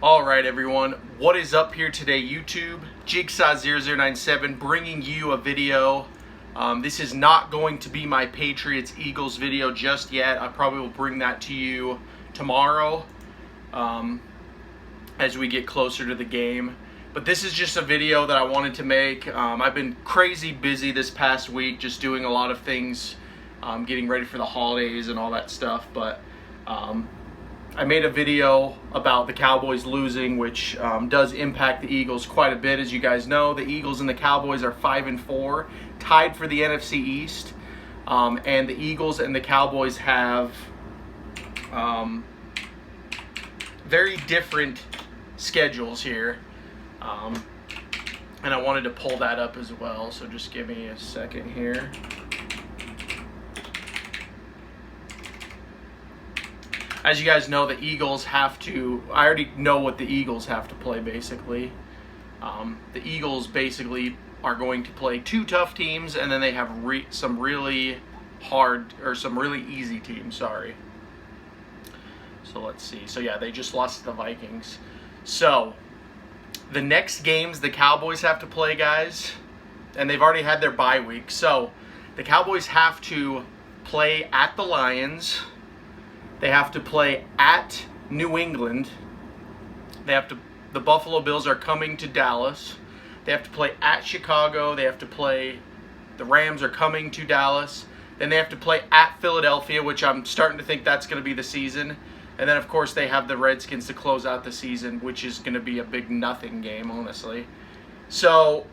Alright everyone, what is up here today YouTube? Jigsaw0097 bringing you a video. This is not going to be my Patriots-Eagles video just yet. I probably will bring that to you tomorrow as we get closer to the game. But this is just a video that I wanted to make. I've been crazy busy this past week just doing a lot of things, getting ready for the holidays and all that stuff. But I made a video about the Cowboys losing, which does impact the Eagles quite a bit. As you guys know, the Eagles and the Cowboys are 5-4, tied for the NFC East. And the Eagles and the Cowboys have very different schedules here. And I wanted to pull that up as well, so just give me a second here. As you guys know, the Eagles have to, I already know what the Eagles have to play basically. The Eagles basically are going to play two tough teams, and then they have some really hard, or some really easy teams, sorry. So let's see. So yeah, they just lost to the Vikings. So the next games the Cowboys have to play, guys, and they've already had their bye week. So the Cowboys have to play at the Lions. They have to play at New England. The Buffalo Bills are coming to Dallas. They have to play at Chicago. They have to play, the Rams are coming to Dallas. Then they have to play at Philadelphia, which I'm starting to think that's going to be the season. And then, of course, they have the Redskins to close out the season, which is going to be a big nothing game, honestly. So,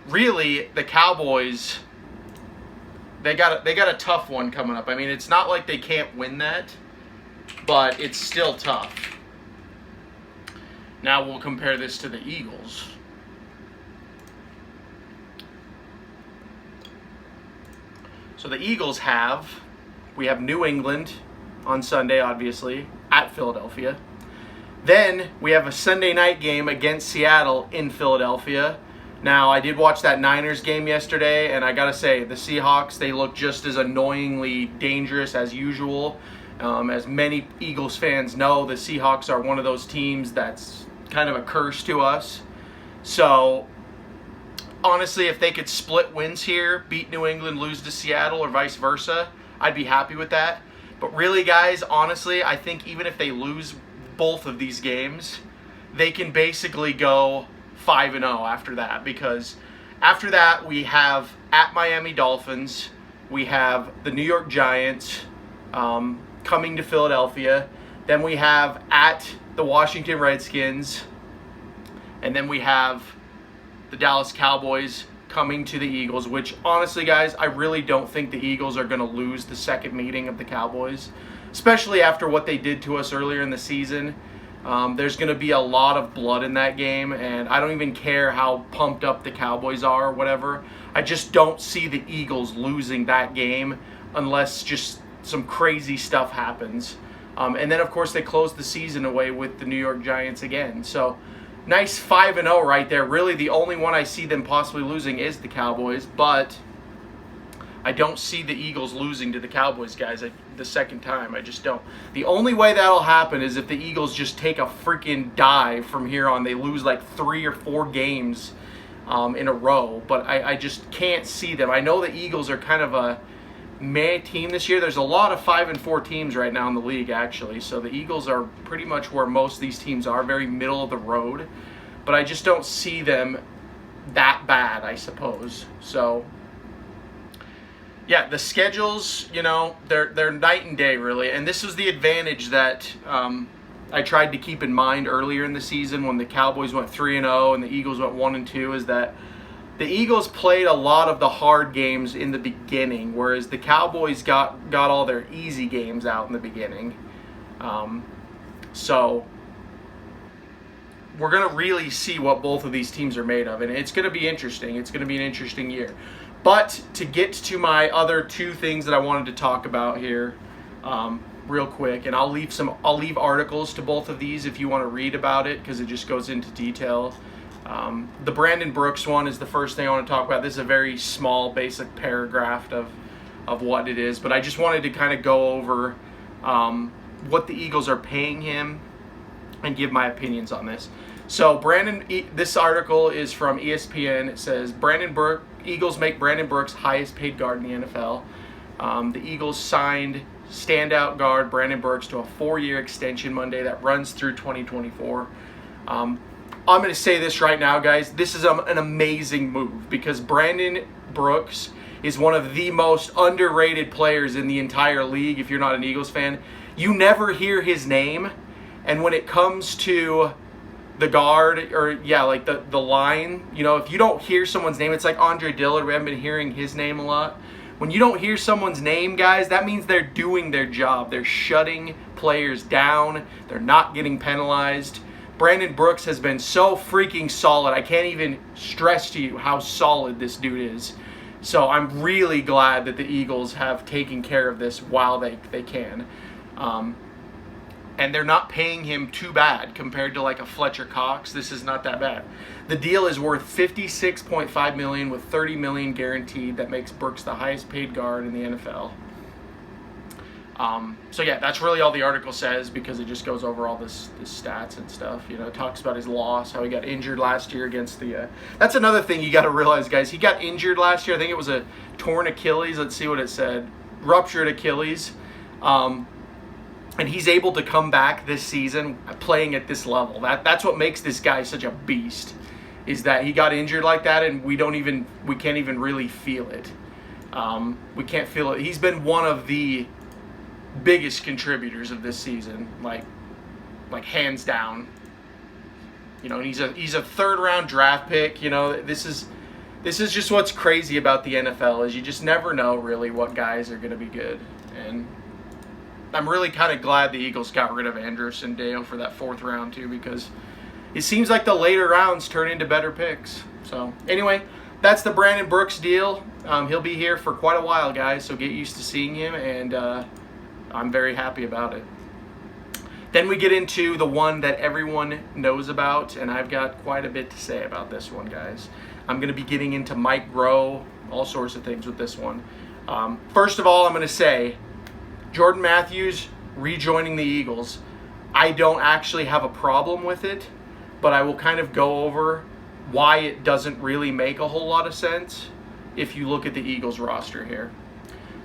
really, the Cowboys, they got a tough one coming up. I mean, it's not like they can't win that, but it's still tough. Now we'll compare this to the Eagles. So the Eagles we have New England on Sunday, obviously, at Philadelphia. Then we have a Sunday night game against Seattle in Philadelphia. Now, I did watch that Niners game yesterday, and I gotta say, the Seahawks, they look just as annoyingly dangerous as usual. As many Eagles fans know, the Seahawks are one of those teams that's kind of a curse to us. So, honestly, if they could split wins here, beat New England, lose to Seattle, or vice versa, I'd be happy with that. But really, guys, honestly, I think even if they lose both of these games, they can basically go 5-0 after that, because after that we have at Miami Dolphins, we have the New York Giants coming to Philadelphia, then we have at the Washington Redskins, and then we have the Dallas Cowboys coming to the Eagles, which honestly, guys, I really don't think the Eagles are going to lose the second meeting of the Cowboys, especially after what they did to us earlier in the season. There's going to be a lot of blood in that game, and I don't even care how pumped up the Cowboys are or whatever. I just don't see the Eagles losing that game unless just some crazy stuff happens. And then, of course, they close the season away with the New York Giants again. So, nice 5-0 right there. Really, the only one I see them possibly losing is the Cowboys, but I don't see the Eagles losing to the Cowboys, guys, the second time. I just don't. The only way that'll happen is if the Eagles just take a freaking dive from here on. They lose like 3 or 4 games in a row, but I just can't see them. I know the Eagles are kind of a meh team this year. There's a lot of 5-4 teams right now in the league, actually, so the Eagles are pretty much where most of these teams are, very middle of the road, but I just don't see them that bad, I suppose. So yeah, the schedules, you know, they're night and day, really. And this was the advantage that I tried to keep in mind earlier in the season when the Cowboys went 3-0 and the Eagles went 1-2, is that the Eagles played a lot of the hard games in the beginning, whereas the Cowboys got all their easy games out in the beginning. So we're going to really see what both of these teams are made of, and it's going to be interesting. It's going to be an interesting year. But to get to my other two things that I wanted to talk about here real quick, and I'll leave articles to both of these if you want to read about it, because it just goes into detail. The Brandon Brooks one is the first thing I want to talk about. This is a very small, basic paragraph of what it is, but I just wanted to kind of go over what the Eagles are paying him and give my opinions on this. So this article is from ESPN. It says Eagles make Brandon Brooks highest paid guard in the NFL. The Eagles signed standout guard Brandon Brooks to a 4-year extension Monday that runs through 2024. I'm going to say this right now, guys. This is an amazing move because Brandon Brooks is one of the most underrated players in the entire league. If you're not an Eagles fan, you never hear his name. And when it comes to the guard, or like the line, if you don't hear someone's name, it's like Andre Dillard. We haven't been hearing his name a lot. When you don't hear someone's name, guys, that means they're doing their job. They're shutting players down. They're not getting penalized. Brandon Brooks has been so freaking solid. I can't even stress to you how solid this dude is. So I'm really glad that the Eagles have taken care of this while they can. And they're not paying him too bad compared to like a Fletcher Cox. This is not that bad. The deal is worth $56.5 million with $30 million guaranteed. That makes Brooks the highest paid guard in the NFL. So yeah, that's really all the article says because it just goes over all this stats and stuff. It talks about his loss, how he got injured last year against the. That's another thing you got to realize, guys. He got injured last year. I think it was a torn Achilles. Let's see what it said. Ruptured Achilles. And he's able to come back this season playing at this level. That's what makes this guy such a beast, is that he got injured like that and we can't even really feel it. We can't feel it. He's been one of the biggest contributors of this season, like hands down. And he's a third round draft pick. This is just what's crazy about the NFL is you just never know really what guys are going to be good. And I'm really kind of glad the Eagles got rid of Andrews and Dale for that 4th round too, because it seems like the later rounds turn into better picks. So anyway, that's the Brandon Brooks deal. He'll be here for quite a while, guys, so get used to seeing him, and I'm very happy about it. Then we get into the one that everyone knows about, and I've got quite a bit to say about this one, guys. I'm going to be getting into Mike Groh, all sorts of things with this one. First of all, I'm going to say Jordan Matthews rejoining the Eagles. I don't actually have a problem with it, but I will kind of go over why it doesn't really make a whole lot of sense if you look at the Eagles roster here.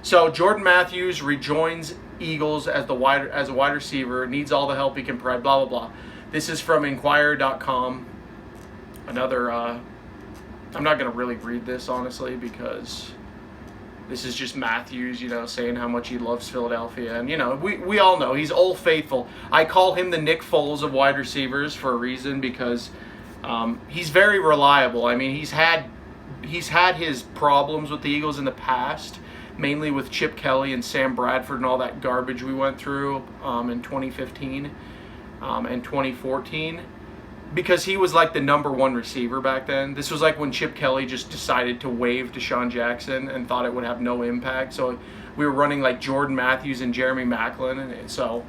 So Jordan Matthews rejoins Eagles as a wide receiver, needs all the help he can provide, blah, blah, blah. This is from Inquirer.com. Another, I'm not going to really read this, honestly, because this is just Matthews, saying how much he loves Philadelphia. And, we all know he's Old Faithful. I call him the Nick Foles of wide receivers for a reason, because he's very reliable. I mean, he's had his problems with the Eagles in the past, mainly with Chip Kelly and Sam Bradford and all that garbage we went through in 2015 and 2014. Because he was like the number 1 receiver back then. This was like when Chip Kelly just decided to waive Deshaun Jackson and thought it would have no impact. So we were running like Jordan Matthews and Jeremy Maclin. And so,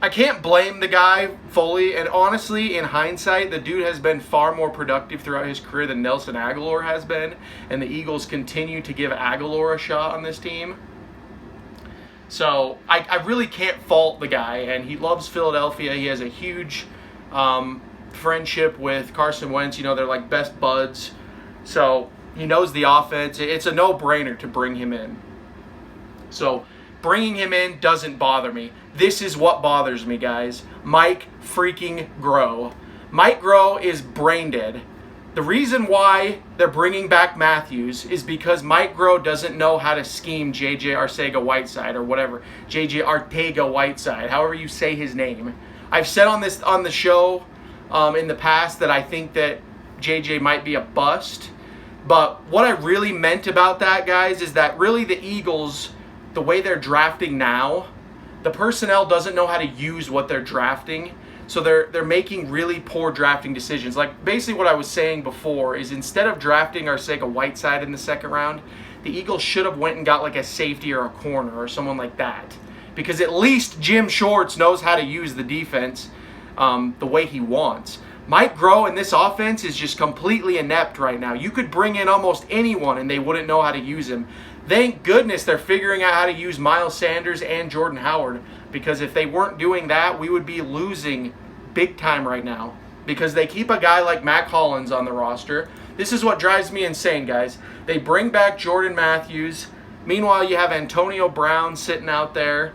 I can't blame the guy fully. And honestly, in hindsight, the dude has been far more productive throughout his career than Nelson Aguilar has been. And the Eagles continue to give Aguilar a shot on this team. So I really can't fault the guy. And he loves Philadelphia. He has a huge friendship with Carson Wentz. They're like best buds. So he knows the offense. It's a no-brainer to bring him in. So bringing him in doesn't bother me. This is what bothers me, guys. Mike freaking Groh. Mike Groh is brain dead. The reason why they're bringing back Matthews is because Mike Groh doesn't know how to scheme J.J. Arcega-Whiteside or whatever. J.J. Arcega-Whiteside, however you say his name. I've said on the show in the past that I think that JJ might be a bust. But what I really meant about that, guys, is that really the Eagles, the way they're drafting now, the personnel doesn't know how to use what they're drafting. So they're making really poor drafting decisions. Like basically what I was saying before is instead of drafting Arcega-Whiteside in the 2nd round, the Eagles should have went and got like a safety or a corner or someone like that. Because at least Jim Schwartz knows how to use the defense the way he wants. Mike Groh in this offense is just completely inept right now. You could bring in almost anyone and they wouldn't know how to use him. Thank goodness they're figuring out how to use Miles Sanders and Jordan Howard. because if they weren't doing that, we would be losing big time right now, because they keep a guy like Mac Hollins on the roster. This is what drives me insane, guys. They bring back Jordan Matthews. Meanwhile, you have Antonio Brown sitting out there,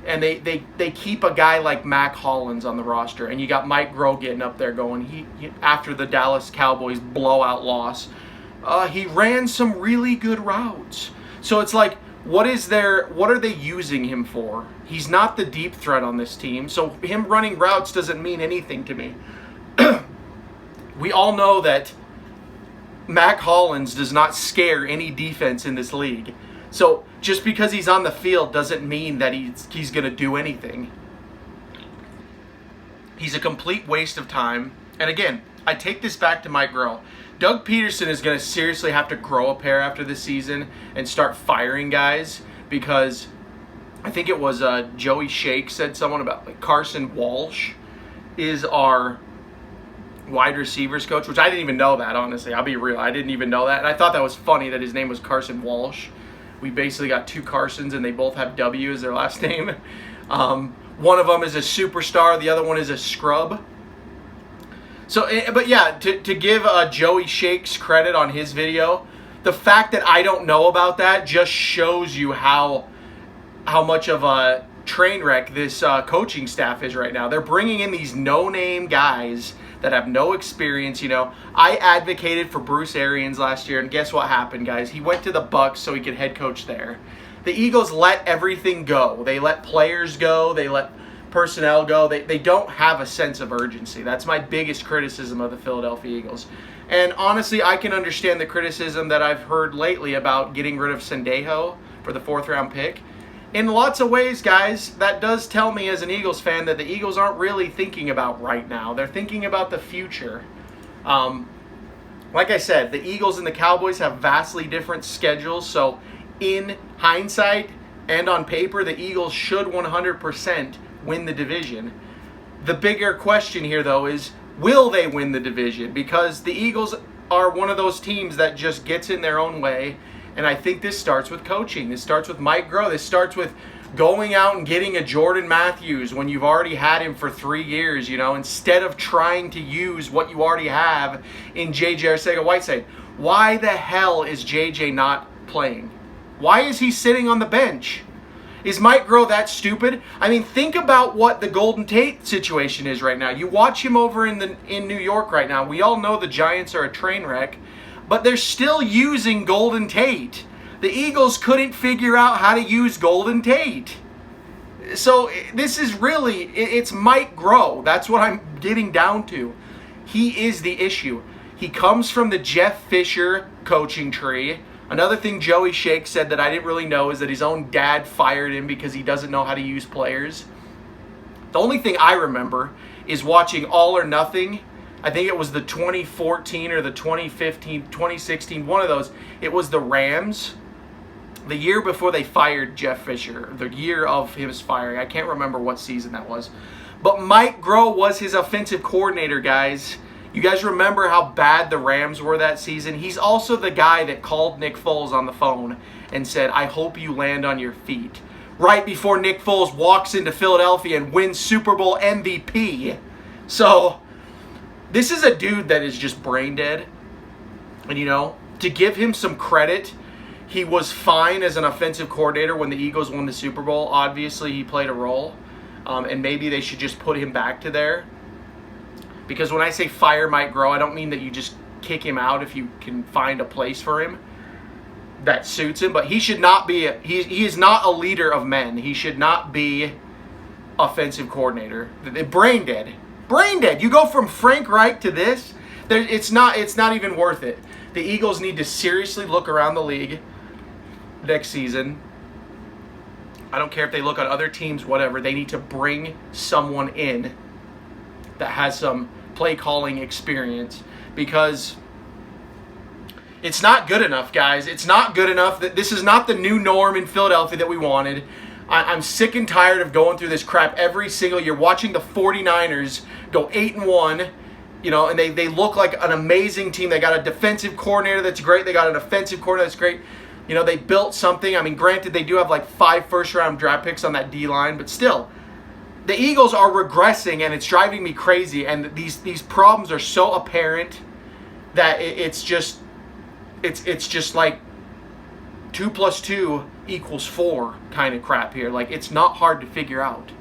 and they keep a guy like Mac Hollins on the roster, and you got Mike Groh getting up there going. He after the Dallas Cowboys blowout loss, he ran some really good routes. So it's like, what are they using him for? He's not the deep threat on this team, so him running routes doesn't mean anything to me. We all know that Mac Hollins does not scare any defense in this league. So just because he's on the field doesn't mean that he's going to do anything. He's a complete waste of time. And again, I take this back to Mike Groh. Doug Peterson is going to seriously have to grow a pair after this season and start firing guys, because I think it was Joey Shake said someone about like Carson Walsh is our wide receivers coach, which I didn't even know that, honestly. I'll be real. I didn't even know that. And I thought that was funny that his name was Carson Walsh. We basically got two Carsons, and they both have W as their last name. One of them is a superstar. The other one is a scrub. So, but yeah, to give Joey Shakes credit on his video, the fact that I don't know about that just shows you how much of a train wreck this coaching staff is right now. They're bringing in these no-name guys that have no experience. I advocated for Bruce Arians last year, and guess what happened, guys? He went to the Bucs so he could head coach there. The Eagles let everything go. They let players go. They let personnel go. They don't have a sense of urgency. That's my biggest criticism of the Philadelphia Eagles. And honestly, I can understand the criticism that I've heard lately about getting rid of Sendejo for the 4th-round pick. In lots of ways, guys, that does tell me as an Eagles fan that the Eagles aren't really thinking about right now. They're thinking about the future. Like I said, the Eagles and the Cowboys have vastly different schedules, so in hindsight and on paper, the Eagles should 100% win the division. The bigger question here, though, is will they win the division? Because the Eagles are one of those teams that just gets in their own way, and I think this starts with coaching. This starts with Mike Groh. This starts with going out and getting a Jordan Matthews when you've already had him for 3 years, instead of trying to use what you already have in J.J. Arcega-Whiteside. Why the hell is J.J. not playing? Why is he sitting on the bench? Is Mike Groh that stupid? I mean, think about what the Golden Tate situation is right now. You watch him over in New York right now. We all know the Giants are a train wreck, but they're still using Golden Tate. The Eagles couldn't figure out how to use Golden Tate. So this is really, it's Mike Groh. That's what I'm getting down to. He is the issue. He comes from the Jeff Fisher coaching tree. Another thing Joey Shake said that I didn't really know is that his own dad fired him because he doesn't know how to use players. The only thing I remember is watching All or Nothing. I think it was the 2014 or the 2015, 2016, one of those. It was the Rams. The year before they fired Jeff Fisher, the year of his firing. I can't remember what season that was. But Mike Groh was his offensive coordinator, guys. You guys remember how bad the Rams were that season? He's also the guy that called Nick Foles on the phone and said, I hope you land on your feet, right before Nick Foles walks into Philadelphia and wins Super Bowl MVP. So this is a dude that is just brain dead. And, to give him some credit, he was fine as an offensive coordinator when the Eagles won the Super Bowl. Obviously, he played a role. And maybe they should just put him back to there. Because when I say fire Mike Groh, I don't mean that you just kick him out if you can find a place for him that suits him. But he should not be, he is not a leader of men. He should not be offensive coordinator. Brain dead. Brain dead. You go from Frank Reich to this, it's not even worth it. The Eagles need to seriously look around the league next season. I don't care if they look at other teams, whatever. They need to bring someone in that has some play calling experience, because it's not good enough, guys. It's not good enough. This is not the new norm in Philadelphia that we wanted. I'm sick and tired of going through this crap every single year, watching the 49ers go 8-1, and they look like an amazing team. They got a defensive coordinator that's great. They got an offensive coordinator that's great. You know, they built something. I mean, granted, they do have like 5 first-round draft picks on that D-line, but still, the Eagles are regressing, and it's driving me crazy. And these problems are so apparent that it's just like 2 + 2 = 4 kind of crap here. Like, it's not hard to figure out.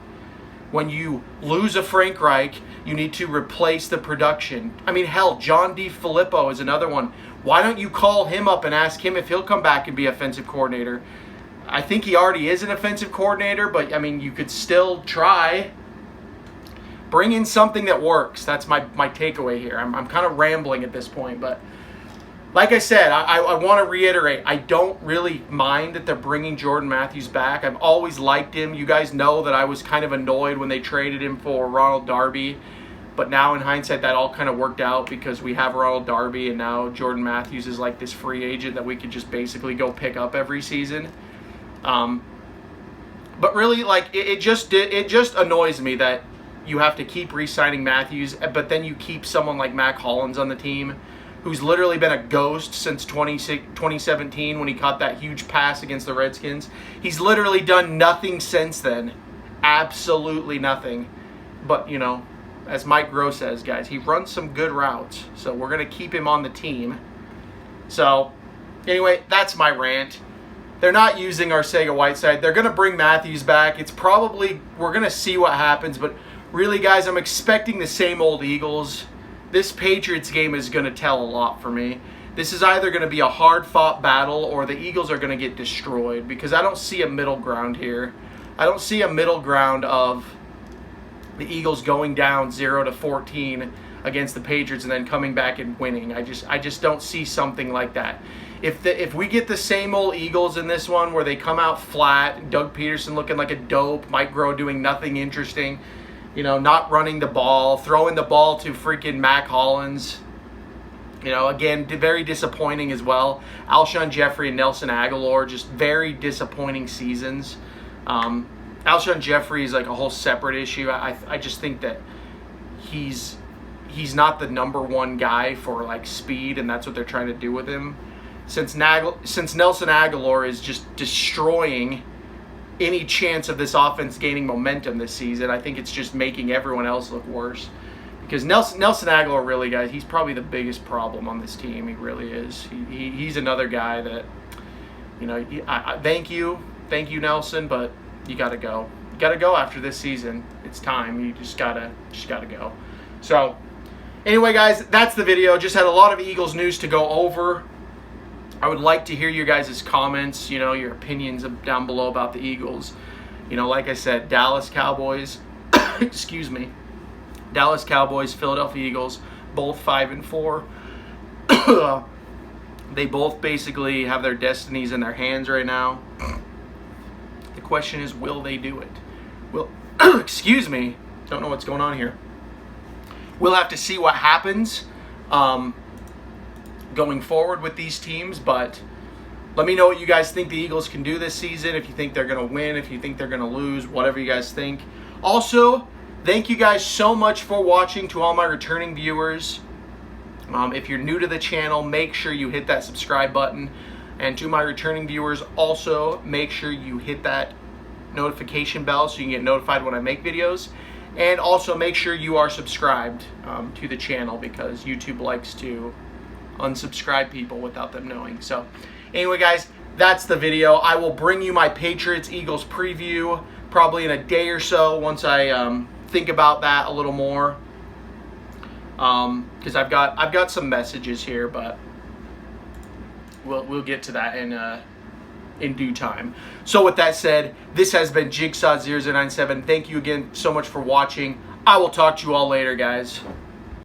When you lose a Frank Reich, you need to replace the production. I mean, hell, John D. Filippo is another one. Why don't you call him up and ask him if he'll come back and be offensive coordinator? I think he already is an offensive coordinator, but, I mean, you could still try. Bring in something that works. That's my takeaway here. I'm kind of rambling at this point, but like I said, I want to reiterate, I don't really mind that they're bringing Jordan Matthews back. I've always liked him. You guys know that I was kind of annoyed when they traded him for Ronald Darby. But now in hindsight, that all kind of worked out because we have Ronald Darby, and now Jordan Matthews is like this free agent that we could just basically go pick up every season. But really, like, it just annoys me that you have to keep re-signing Matthews, but then you keep someone like Mac Hollins on the team, who's literally been a ghost since 2017 when he caught that huge pass against the Redskins. He's literally done nothing since then. Absolutely nothing. But, you know, as Mike Groh says, guys, he runs some good routes, so we're going to keep him on the team. So, anyway, that's my rant. They're not using Arcega-Whiteside. They're going to bring Matthews back. It's probably, we're going to see what happens, but really, guys, I'm expecting the same old Eagles. This Patriots game is going to tell a lot for me. This is either going to be a hard-fought battle or the Eagles are going to get destroyed because I don't see a middle ground here. I don't see a middle ground of the Eagles going down 0-14 against the Patriots and then coming back and winning. I just don't see something like that. If we get the same old Eagles in this one where they come out flat, Doug Peterson looking like a dope, Mike Groh doing nothing interesting, you know, not running the ball, throwing the ball to freaking Mac Hollins, you know, again, very disappointing as well. Alshon Jeffrey and Nelson Aguilar, just very disappointing seasons. Alshon Jeffrey is like a whole separate issue. I just think that he's not the number one guy for like speed, and that's what they're trying to do with him. Since Nelson Aguilar is just destroying any chance of this offense gaining momentum this season, I think it's just making everyone else look worse. Because Nelson Aguilar, really, guys, he's probably the biggest problem on this team. He really is. He's another guy that, you know, thank you, Nelson, but you got to go. You got to go after this season. It's time. You just gotta go. So, anyway, guys, that's the video. Just had a lot of Eagles news to go over. I would like to hear your guys' comments, you know, your opinions down below about the Eagles. You know, like I said, Dallas Cowboys, excuse me, Dallas Cowboys, Philadelphia Eagles, both 5-4. They both basically have their destinies in their hands right now. The question is, will they do it? Excuse me, don't know what's going on here. We'll have to see what happens going forward with these teams, but let me know what you guys think the Eagles can do this season, if you think they're going to win, if you think they're going to lose, whatever you guys think. Also, thank you guys so much for watching. To all my returning viewers, if you're new to the channel, make sure you hit that subscribe button. And to my returning viewers, also make sure you hit that notification bell so you can get notified when I make videos. And also make sure you are subscribed to the channel, because YouTube likes to unsubscribe people without them knowing. So anyway, guys, that's the video. I will bring you my Patriots Eagles preview probably in a day or so once I think about that a little more, because I've got some messages here, but we'll get to that in due time. So with that said, this has been Jigsaw0097. Thank you again so much for watching. I will talk to you all later, guys.